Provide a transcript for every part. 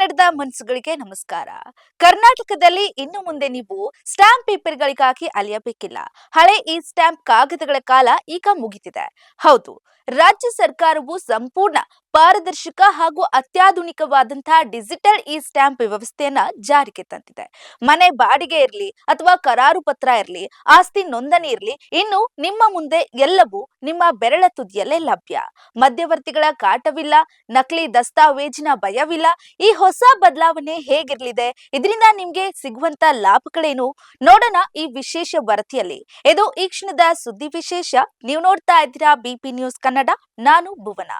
ಕನ್ನಡದ ಮನಸ್ಸುಗಳಿಗೆ ನಮಸ್ಕಾರ. ಕರ್ನಾಟಕದಲ್ಲಿ ಇನ್ನು ಮುಂದೆ ನೀವು ಸ್ಟಾಂಪ್ ಪೇಪರ್ಗಳಿಗಾಗಿ ಅಲಿಯಬೇಕಿಲ್ಲ. ಹಳೆ ಈ ಸ್ಟಾಂಪ್ ಕಾಗದಗಳ ಕಾಲ ಈಗ ಮುಗಿದಿದೆ. ಹೌದು, ರಾಜ್ಯ ಸರ್ಕಾರವು ಸಂಪೂರ್ಣ ಪಾರದರ್ಶಕ ಹಾಗೂ ಅತ್ಯಾಧುನಿಕವಾದಂತಹ ಡಿಜಿಟಲ್ ಇ ಸ್ಟಾಂಪ್ ವ್ಯವಸ್ಥೆಯನ್ನ ಜಾರಿಗೆ ತಂದಿದೆ. ಮನೆ ಬಾಡಿಗೆ ಇರಲಿ ಅಥವಾ ಕರಾರು ಪತ್ರ ಇರಲಿ, ಆಸ್ತಿ ನೋಂದಣಿ ಇರಲಿ, ಇನ್ನು ನಿಮ್ಮ ಮುಂದೆ ಎಲ್ಲವೂ ನಿಮ್ಮ ಬೆರಳ ತುದಿಯಲ್ಲೇ ಲಭ್ಯ. ಮಧ್ಯವರ್ತಿಗಳ ಕಾಟವಿಲ್ಲ, ನಕಲಿ ದಸ್ತಾವೇಜಿನ ಭಯವಿಲ್ಲ. ಈ ಹೊಸ ಬದಲಾವಣೆ ಹೇಗಿರ್ಲಿದೆ, ಇದರಿಂದ ನಿಮ್ಗೆ ಸಿಗುವಂತ ಲಾಭಗಳೇನು ನೋಡೋಣ ಈ ವಿಶೇಷ ವರದಿಯಲ್ಲಿ. ಇದು ಈ ಕ್ಷಣದ ಸುದ್ದಿ ವಿಶೇಷ. ನೀವು ನೋಡ್ತಾ ಇದ್ದೀರಾ ಬಿಪಿ ನ್ಯೂಸ್ ಕನ್ನಡ. ನಾನು ಭುವನ.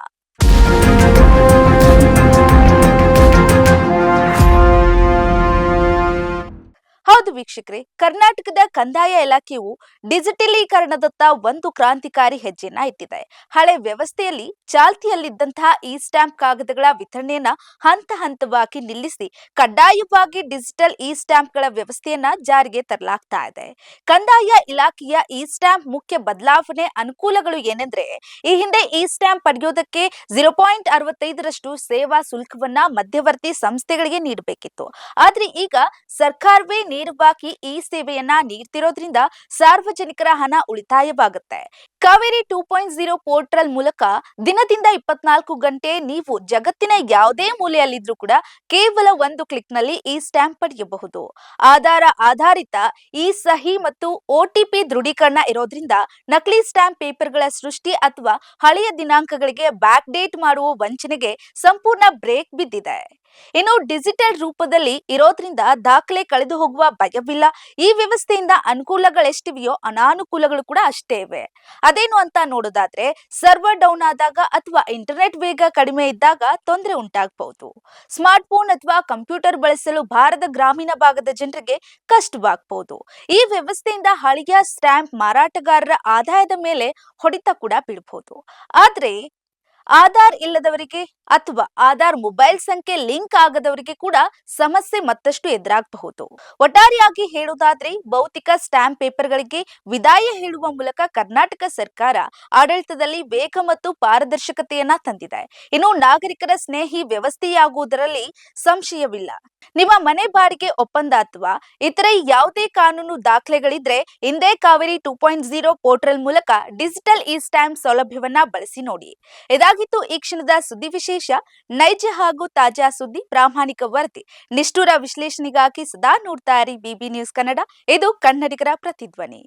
ಹೌದು ವೀಕ್ಷಕರೇ, ಕರ್ನಾಟಕದ ಕಂದಾಯ ಇಲಾಖೆಯು ಡಿಜಿಟಲೀಕರಣದತ್ತ ಒಂದು ಕ್ರಾಂತಿಕಾರಿ ಹೆಜ್ಜೆಯನ್ನ ಇಟ್ಟಿದೆ. ಹಳೆ ವ್ಯವಸ್ಥೆಯಲ್ಲಿ ಚಾಲ್ತಿಯಲ್ಲಿದ್ದಂತಹ ಈ ಸ್ಟಾಂಪ್ ಕಾಗದಗಳ ವಿತರಣೆಯನ್ನ ಹಂತ ಹಂತವಾಗಿ ನಿಲ್ಲಿಸಿ ಕಡ್ಡಾಯವಾಗಿ ಡಿಜಿಟಲ್ ಇ ಸ್ಟಾಂಪ್ಗಳ ವ್ಯವಸ್ಥೆಯನ್ನ ಜಾರಿಗೆ ತರಲಾಗ್ತಾ ಇದೆ. ಕಂದಾಯ ಇಲಾಖೆಯ ಇ ಸ್ಟಾಂಪ್ ಮುಖ್ಯ ಬದಲಾವಣೆ ಅನುಕೂಲಗಳು ಏನೆಂದ್ರೆ, ಈ ಹಿಂದೆ ಇ ಸ್ಟಾಂಪ್ ಪಡೆಯೋದಕ್ಕೆ 0.65% ಸೇವಾ ಶುಲ್ಕವನ್ನ ಮಧ್ಯವರ್ತಿ ಸಂಸ್ಥೆಗಳಿಗೆ ನೀಡಬೇಕಿತ್ತು. ಆದ್ರೆ ಈಗ ಸರ್ಕಾರವೇ ನೇರವಾಗಿ ಈ ಸೇವೆಯನ್ನ ನೀಡ್ತಿರೋದ್ರಿಂದ ಸಾರ್ವಜನಿಕರ ಹಣ ಉಳಿತಾಯವಾಗುತ್ತೆ. ಕಾವೇರಿ 2.0 ಪೋರ್ಟಲ್ ಮೂಲಕ ದಿನದಿಂದ 24 ಗಂಟೆ ನೀವು ಜಗತ್ತಿನ ಯಾವುದೇ ಮೂಲೆಯಲ್ಲಿದ್ರೂ ಕೂಡ ಕೇವಲ ಒಂದು ಕ್ಲಿಕ್ ನಲ್ಲಿ ಈ ಸ್ಟಾಂಪ್ ಪಡೆಯಬಹುದು. ಆಧಾರಿತ ಈ ಸಹಿ ಮತ್ತು OTP ದೃಢೀಕರಣ ಇರೋದ್ರಿಂದ ನಕಲಿ ಸ್ಟಾಂಪ್ ಪೇಪರ್ಗಳ ಸೃಷ್ಟಿ ಅಥವಾ ಹಳೆಯ ದಿನಾಂಕಗಳಿಗೆ ಬ್ಯಾಕ್ ಡೇಟ್ ಮಾಡುವ ವಂಚನೆಗೆ ಸಂಪೂರ್ಣ ಬ್ರೇಕ್ ಬಿದ್ದಿದೆ. ಇನ್ನು ಡಿಜಿಟಲ್ ರೂಪದಲ್ಲಿ ಇರೋದ್ರಿಂದ ದಾಖಲೆ ಕಳೆದು ಹೋಗುವ ಭಯವಿಲ್ಲ. ಈ ವ್ಯವಸ್ಥೆಯಿಂದ ಅನುಕೂಲಗಳೆಷ್ಟಿವೆಯೋ ಅನಾನುಕೂಲಗಳು ಕೂಡ ಅಷ್ಟೇ ಇವೆ. ಅದೇನು ಅಂತ ನೋಡೋದಾದ್ರೆ, ಸರ್ವರ್ ಡೌನ್ ಆದಾಗ ಅಥವಾ ಇಂಟರ್ನೆಟ್ ವೇಗ ಕಡಿಮೆ ಇದ್ದಾಗ ತೊಂದರೆ ಉಂಟಾಗಬಹುದು. ಸ್ಮಾರ್ಟ್ ಫೋನ್ ಅಥವಾ ಕಂಪ್ಯೂಟರ್ ಬಳಸಲು ಬಾರದ ಗ್ರಾಮೀಣ ಭಾಗದ ಜನರಿಗೆ ಕಷ್ಟವಾಗಬಹುದು. ಈ ವ್ಯವಸ್ಥೆಯಿಂದ ಹಳೆಯ ಸ್ಟಾಂಪ್ ಮಾರಾಟಗಾರರ ಆದಾಯದ ಮೇಲೆ ಹೊಡೆತ ಕೂಡ ಬೀಳಬಹುದು. ಆದ್ರೆ ಆಧಾರ್ ಇಲ್ಲದವರಿಗೆ ಅಥವಾ ಆಧಾರ್ ಮೊಬೈಲ್ ಸಂಖ್ಯೆ ಲಿಂಕ್ ಆಗದವರಿಗೆ ಕೂಡ ಸಮಸ್ಯೆ ಮತ್ತಷ್ಟು ಎದುರಾಗಬಹುದು. ಒಟ್ಟಾರೆಯಾಗಿ ಹೇಳುವುದಾದ್ರೆ, ಭೌತಿಕ ಸ್ಟಾಂಪ್ ಪೇಪರ್ಗಳಿಗೆ ವಿದಾಯ ಹೇಳುವ ಮೂಲಕ ಕರ್ನಾಟಕ ಸರ್ಕಾರ ಆಡಳಿತದಲ್ಲಿ ವೇಗ ಮತ್ತು ಪಾರದರ್ಶಕತೆಯನ್ನ ತಂದಿದೆ. ಇನ್ನು ನಾಗರಿಕರ ಸ್ನೇಹಿ ವ್ಯವಸ್ಥೆಯಾಗುವುದರಲ್ಲಿ ಸಂಶಯವಿಲ್ಲ. ನಿಮ್ಮ ಮನೆ ಬಾಡಿಗೆ ಒಪ್ಪಂದ ಅಥವಾ ಇತರೆ ಯಾವುದೇ ಕಾನೂನು ದಾಖಲೆಗಳಿದ್ರೆ ಹಿಂದೆ ಕಾವೇರಿ 2.0 ಪೋರ್ಟಲ್ ಮೂಲಕ ಡಿಜಿಟಲ್ ಇ ಸ್ಟಾಂಪ್ ಸೌಲಭ್ಯವನ್ನ ಬಳಸಿ ನೋಡಿ. ಇದಾಗಿತ್ತು ಈ ಕ್ಷಣದ ಸುದ್ದಿ ವಿಶೇಷ. ನೈಜ ಹಾಗೂ ತಾಜಾ ಸುದ್ದಿ, ಪ್ರಾಮಾಣಿಕ ವರದಿ, ನಿಷ್ಠುರ ವಿಶ್ಲೇಷಣೆಗಾಗಿ ಸದಾ ನೋಡ್ತಾ ಇರಿ ಬಿಬಿ ನ್ಯೂಸ್ ಕನ್ನಡ. ಇದು ಕನ್ನಡಿಗರ ಪ್ರತಿಧ್ವನಿ.